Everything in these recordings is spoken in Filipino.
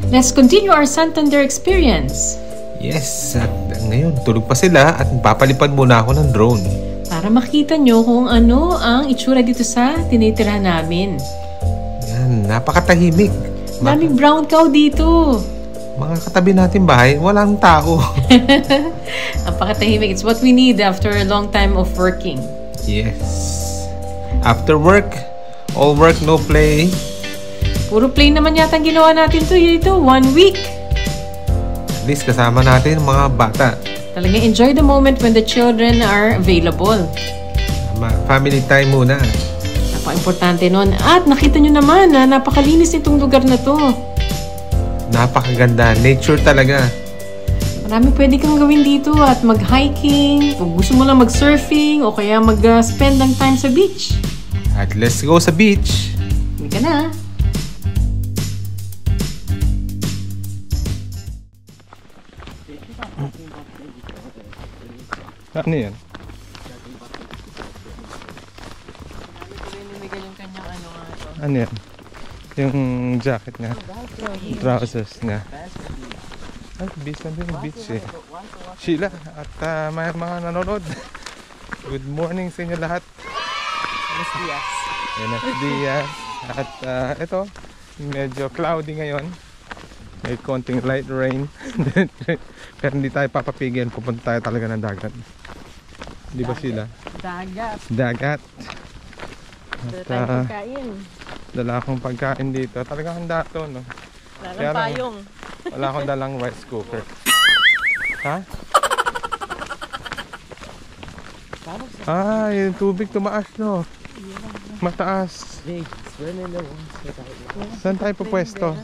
Let's continue our Santander experience. Yes, at ngayon tulog pa sila at papalipad muna ako ng drone. Para makita nyo kung ano ang itsura dito sa tinitirahan namin. Yan, napakatahimik. Daming brown cow dito. Mga katabi natin bahay, walang tao. Napakatahimik. It's what we need after a long time of working. Yes. After work, all work, no play. Puro play naman yata ang ginawa natin dito. 1 week. At least kasama natin mga bata. Talagang enjoy the moment when the children are available. Family time muna. Napaka-importante nun. At nakita nyo naman na napakalinis nitong lugar na to. Napakaganda. Nature talaga. Marami pwede kang gawin dito at mag-hiking, kung gusto mo lang mag-surfing o kaya mag-spend ng time sa beach. At let's go sa beach. Hindi ka na. Ano yan? Ano yan? Yung jacket niya. Trousers niya. Ay, beach na din. Beach eh. Sheila at may mga nanonood. Good morning sa inyo lahat. Buenos dias. Buenos dias. At ito, medyo cloudy ngayon. May konting light rain. Pero hindi tayo papapigil. Pupunta tayo talaga ng dagat. Di ba sila? Dagat. Dagat. Dala At tayo pagkain. dala akong pagkain dito. Talagang handa to, no? Kaya Lalang lang, payong. wala akong dalang rice cooker. Ha? Ah, yung tubig tumaas, no? Mataas. Saan tayo pupwesto?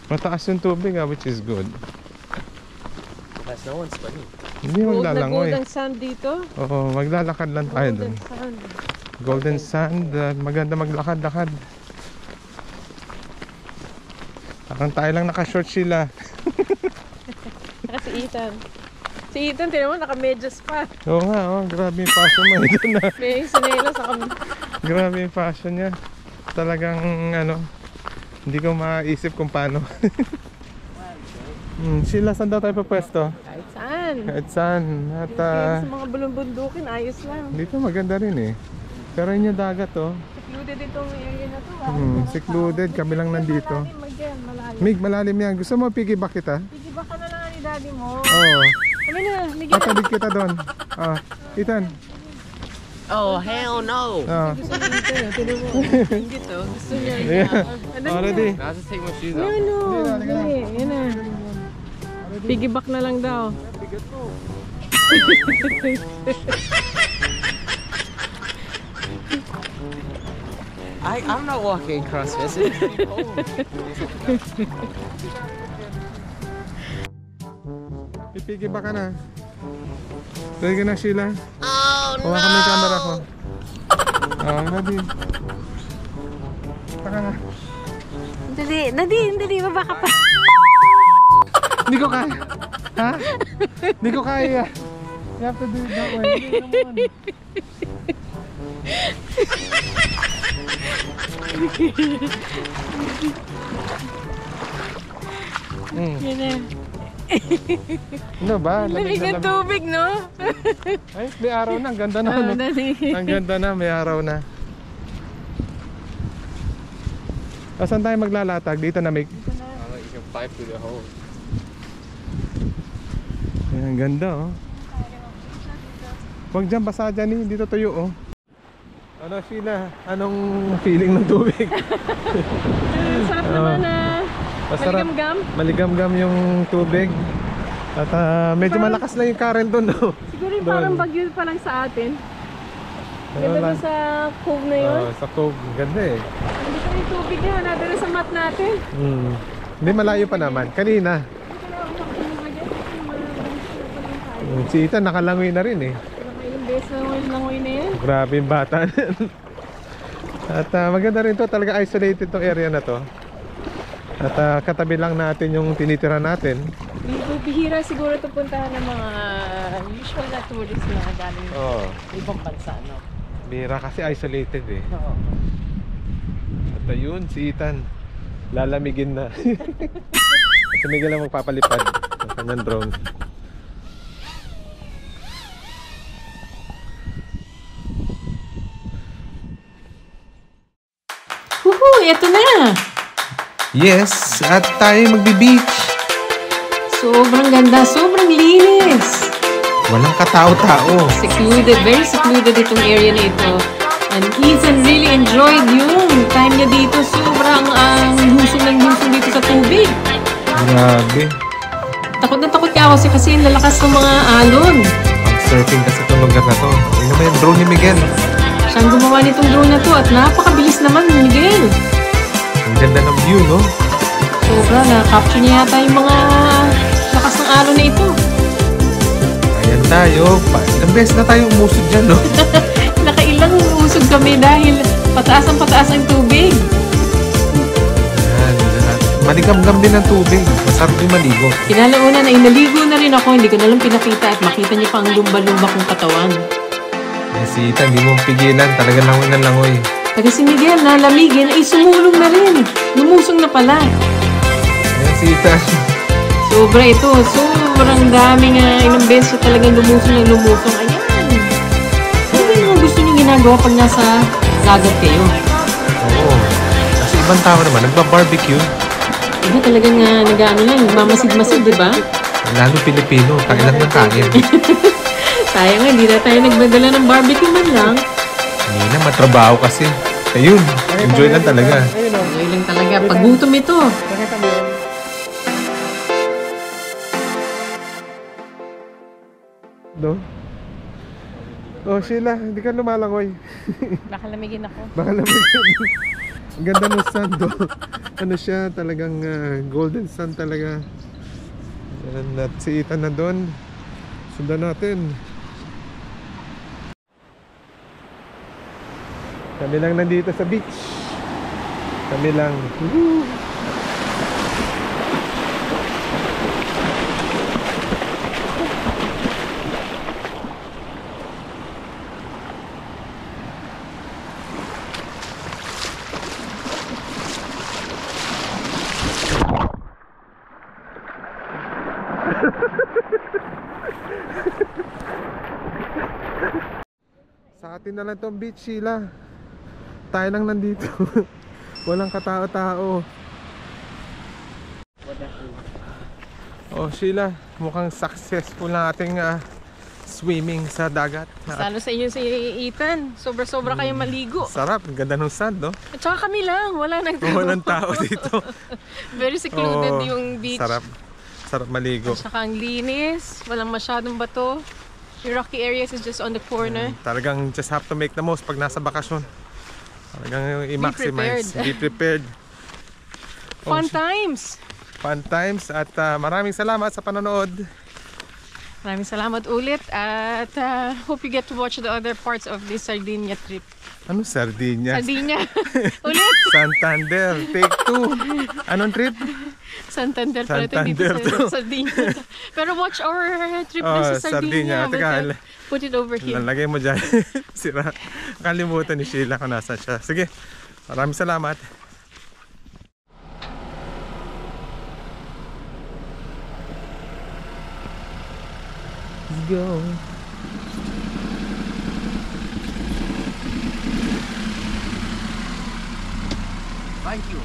Mataas yung tubig, which is good. That's no one's funny. Hindi maglalangoy. Golden sand dito. Oo, maglalakad lang tayo dun. Golden sand. Golden sand, maganda maglakad-lakad. Parang tayo lang naka-short sila. Saka si Ethan. Si Ethan, tinan mo, naka-medyas pa. Oo nga, grabe yung fashion mo. May sinela sa Grabe yung fashion niya. Talagang ano, hindi ko maisip kung paano. Sila, saan daw tayo papwesto? kahit saan. Kahit saan. At Sa mga bulong-bundukin, ayos lang. dito maganda rin eh. Pero yun yung dagat, oh. Secluded itong area na to. Secluded, kami lang nandito. Malalim. Mig, malalim yan. Gusto mo piggyback kita? Pigiba ka na lang ni daddy mo. Oo. Kami na, ligyan na. Tatawid kita doon. Ethan. Oh, hell no! Gusto niya ito, tinan mo. Dito, gusto niya. Yeah. Ready? I'll just take my shoes off. Yan o. Dali, yan na. Piggyback na lang daw. I'm not walking across this. Pipiggyback ka na. Ready ka na, Sheila? Oh no! Hawakan mo yung camera ko. Ready? Taka na. Dali, baba ka pa. Hindi ko kaya. Ha? Hindi ko kaya. You have to do it that way. Yan na. Ano ba? Lamig ng tubig, no? Ay, may araw na. Ang ganda na. No? Dali. Ang ganda na. May araw na. Saan tayo maglalatag? Dito na may... You can fly through the hole. Ay, ang ganda, oh. Huwag dyan, basa dyan eh. Dito tuyo, oh. Ano, Sheila? Anong feeling ng tubig? Sarap naman na. Masarap. Maligam-gam. Maligam-gam yung tubig. At medyo malakas lang yung current doon, no? Siguro yung parang bagyo pa lang sa atin. Ganda doon sa cove na yun. Sa cove. Ganda eh. Hindi pa yung tubig na nadala sa mat natin. Hindi, malayo pa naman. Kanina. Si Ethan nakalangoy na rin eh. Ilang beses na langoy na yan. Grabe yung bata. At maganda rin to. Talaga isolated tong area na to. At katabi lang natin yung tinitira natin. Bihira siguro ito puntahan ng mga usual na tourists na galing ibang bansa, no? Bihira kasi isolated eh. Oo. At ayun, si Ethan. Lalamigin na. Si Miguel ang magpapalipad ng kanyang drone. Woohoo! Ito na! Yes! At tayo magbe-beach! Sobrang ganda, sobrang linis! Walang katao-tao. Secluded, very secluded itong area na ito. And Ethan really enjoyed yung time niya dito. Sobrang husong ng husong dito sa tubig. Grabe. Takot na takot ka kasi ang lalakas ng mga alon. Ang surfing kasi itong lugar na to. Ayun naman yung drone ni Miguel. Siya ang gumawa nitong drone na to at napakabilis naman ni Miguel. Ang ganda ng view, no? Sobra, na-capture niya yata yung mga lakas ng alon na ito. Ayan tayo. Ilang beses na tayo umusod dyan, no? Nakailang usog kami dahil pataas ang tubig. Ayan, lahat. Maligam-gam din ang tubig. Masarap din maligo. Kinalauna na inaligo na rin ako, hindi ko na lang pinakita at makita niyo pa ang lumba-lumba kong katawan. Ayan, si Ethan, hindi mo pigilan. Talagang langoy na langoy. Taga si Miguel na lamigin ay sumulong na rin. Lumusong na pala. Ayan si Ethan. Sobra ito. Sobrang daming ilang beses talagang lumusong na lumusong. Ayan. Ano yung gusto niyo ginagawa pag nasa dagat kayo? Oo. Kasi ibang tao naman, nagba-barbecue. Iba talagang nag-ano lang, mamasid-masid, di ba? Lalo Pilipino, kailan ng kain. Sayang nga, hindi na tayo nagmadala ng barbecue man lang. Hindi na, matrabaho kasi. Ayun, enjoy lang talaga. Enjoy lang talaga. Paggutom ito. No? Oh, Sheila, hindi ka lumalangoy. Baka lamigin ako. Baka lamigin. Ang ganda ng sun, do. Ano siya, talagang golden sun talaga. Yan, at si Ethan na doon. Sundan natin. Kami lang nandito sa beach. Kami lang. Woo! Sa atin na lang tong beach, Sheila. Tayo lang nandito. Walang katao-tao. Oh, Sheila, mukhang successful na ating swimming sa dagat. Lalo sa inyo si Ethan. Sobra-sobra kayo maligo. Sarap, ang ganda ng sand, no? At saka kami lang. Walang tao dito. Very secluded Oh, yung beach. Sarap maligo. At saka ang linis. Walang masyadong bato. Yung rocky areas is just on the corner. Talagang just have to make the most pag nasa bakasyon. Talagang i-maximize. Be prepared. Fun times! Fun times at maraming salamat sa panonood. Maraming salamat ulit at hope you get to watch the other parts of this Sardinia trip. Ano Sardinia? Sardinia! Ulit! Santander, take 2. Anong trip? Santander pala ito dito sa Sardinia. Pero watch our trip na sa Sardinia. Teka, put it over here. lagay mo dyan. Sira. Kalimutan ni Sheila kung nasa siya. Sige, maraming salamat. Let's go. Thank you.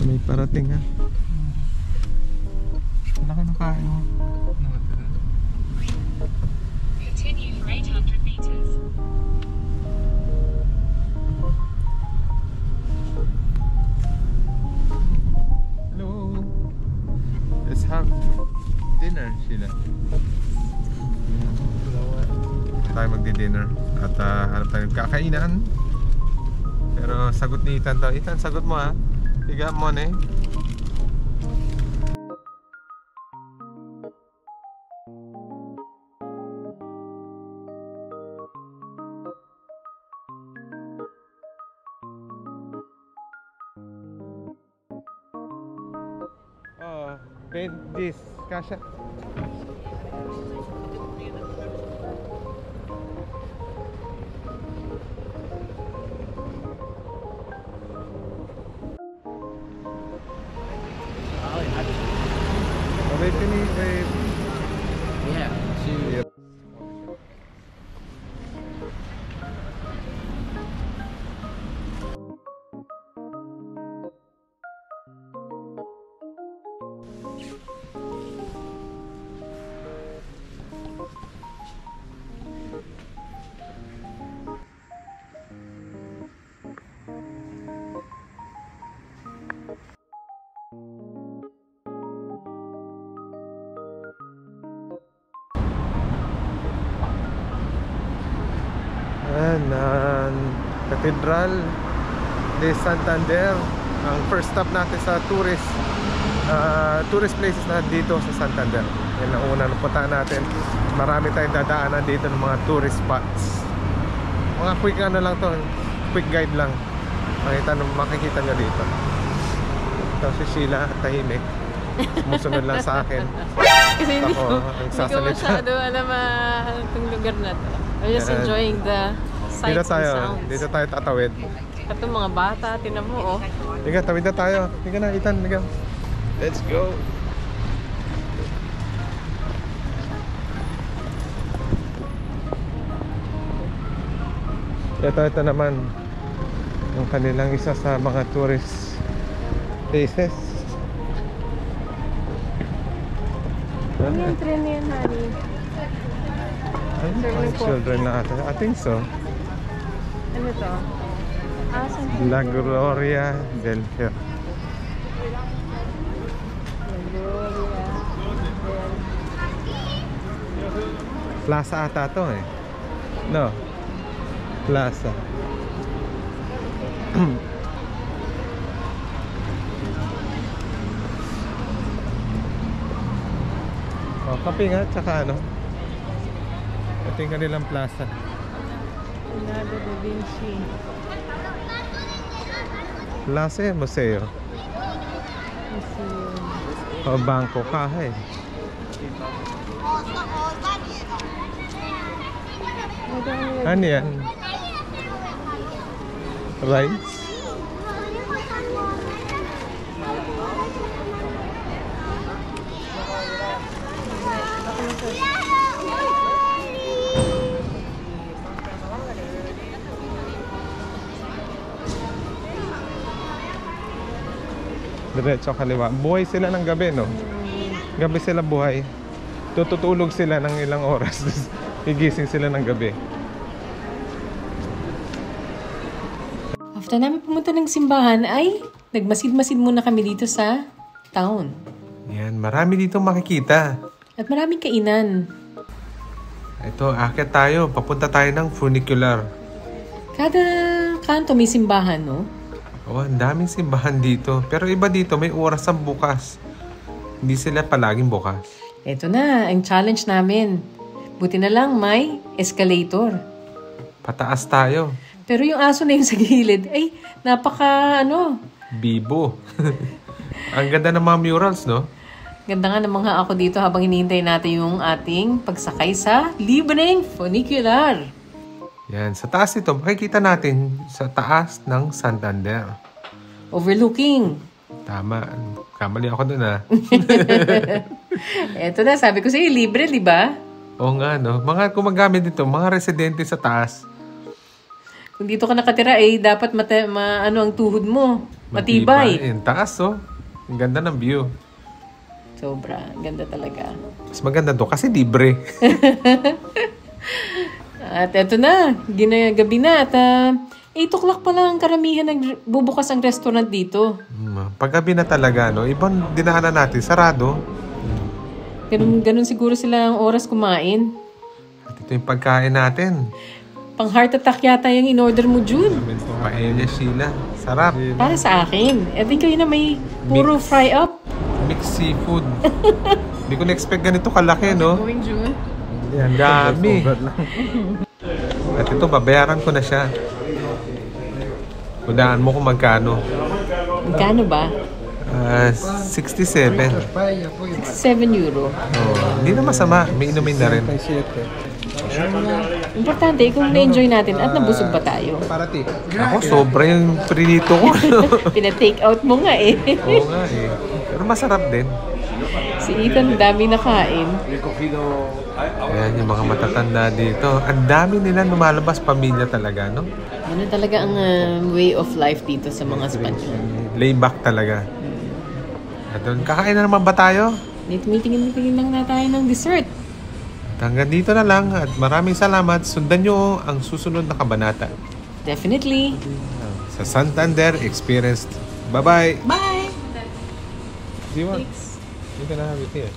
May parating ha. Laki ng kain mo. Continue for 800 meters. Hello. Let's have dinner, Sheila. Tayo magdi-dinner at hanap tayo ng kakainan. Pero sagot ni Ethan to. Ethan, sagot mo ha. Higa mo na eh. Paint this. Kasha. Wait, wait. Yeah. Yep. Cathedral de Santander, ang first stop natin sa tourist places na dito sa Santander. Yan ang unang puntahan natin. Marami tayong dadaanan dito ng mga tourist spots. Mga quick ano lang to, quick guide lang. Makikita nyo dito. Ito si Sheila, tahimik, sumusunod lang sa akin. Kasi hindi ko magsasalita. masyado alam itong lugar na to. I'm just enjoying the sights and sounds. Dito tayo tatawid. At itong mga bata, tinan mo, oh. Higa, tawid na tayo. Higa na, Ethan, higa. Let's go. Ito naman yung kanilang isa sa mga tourist places. Ano yung train na yan, honey? Ay, children na ata. I think so. Ano to? Saan? La Gloria del Hill. Plaza ata to eh. No. Plaza. Oh, kape nga, tsaka ano. Ito yung kanilang plaza. Leonardo da Vinci. Plaza eh, museo. O bangko kahay. Ano yan? Rice? Diretso kaliwa. Buhay sila ng gabi, no? Gabi sila buhay. Tututulog sila ng ilang oras. Gigising sila ng gabi. After namin pumunta ng simbahan ay nagmasid-masid muna kami dito sa town. Yan, marami dito makikita. At maraming kainan. Ito, akit tayo. Papunta tayo ng funicular. Kada kanto may simbahan, no? Oh, ang daming simbahan dito. Pero iba dito, may oras ang bukas. Hindi sila palaging bukas. Ito na, ang challenge namin. Buti na lang may escalator. Pataas tayo. Pero yung aso na yung sa gilid, ay napaka Bibo. Ang ganda ng mga murals, no? Ganda nga ng mga ako dito habang hinihintay natin yung ating pagsakay sa libreng funicular. Yan, sa taas ito, makikita natin sa taas ng Santander. Overlooking. Tama. Kamali ako dun, ha? Eto na, sabi ko sa'yo, libre, di ba? Oo nga, no? Mga gumagamit dito, mga residente sa taas. Kung dito ka nakatira, dapat ang tuhod mo. Matibay. Yung taas, oh. Ang ganda ng view. Sobra. Ganda talaga. Mas maganda doon kasi libre. At eto na, ginagabi na at 8 o'clock pa lang karamihan bubukas ang restaurant dito. Paggabi na talaga, no? Ibang dinaanan natin, sarado. Ganun siguro sila ang oras kumain. At ito yung pagkain natin. Pang heart attack yata yung in-order mo, June. Paella, Sheila. Sarap. Para sa akin. Kayo na may puro fry up. Mixed seafood. Hindi ko na-expect ganito kalaki, no? Going June? Yan, dami. At ito, babayaran ko na siya. Kundaan mo kung magkano. Magkano ba? 67. 7 euro. Hindi na masama. May inumin na rin. Importante, kung na-enjoy natin at nabusog ba tayo. Ako, sobra yung prinito ko. Pina-take out mo nga eh. Oo nga eh. Pero masarap din. Si Ethan, dami nakain. Ayan yung mga matatanda dito. Ang dami nila lumalabas, pamilya talaga, no? Ano talaga ang way of life dito sa mga Espanyol? Layback talaga. At doon, kakain na naman ba tayo? Tumitingin lang na tayo ng dessert. At hanggang dito na lang at maraming salamat. Sundan nyo ang susunod na kabanata Definitely. sa Santander Experience. Bye-bye! Bye! Do you want? You can have it here.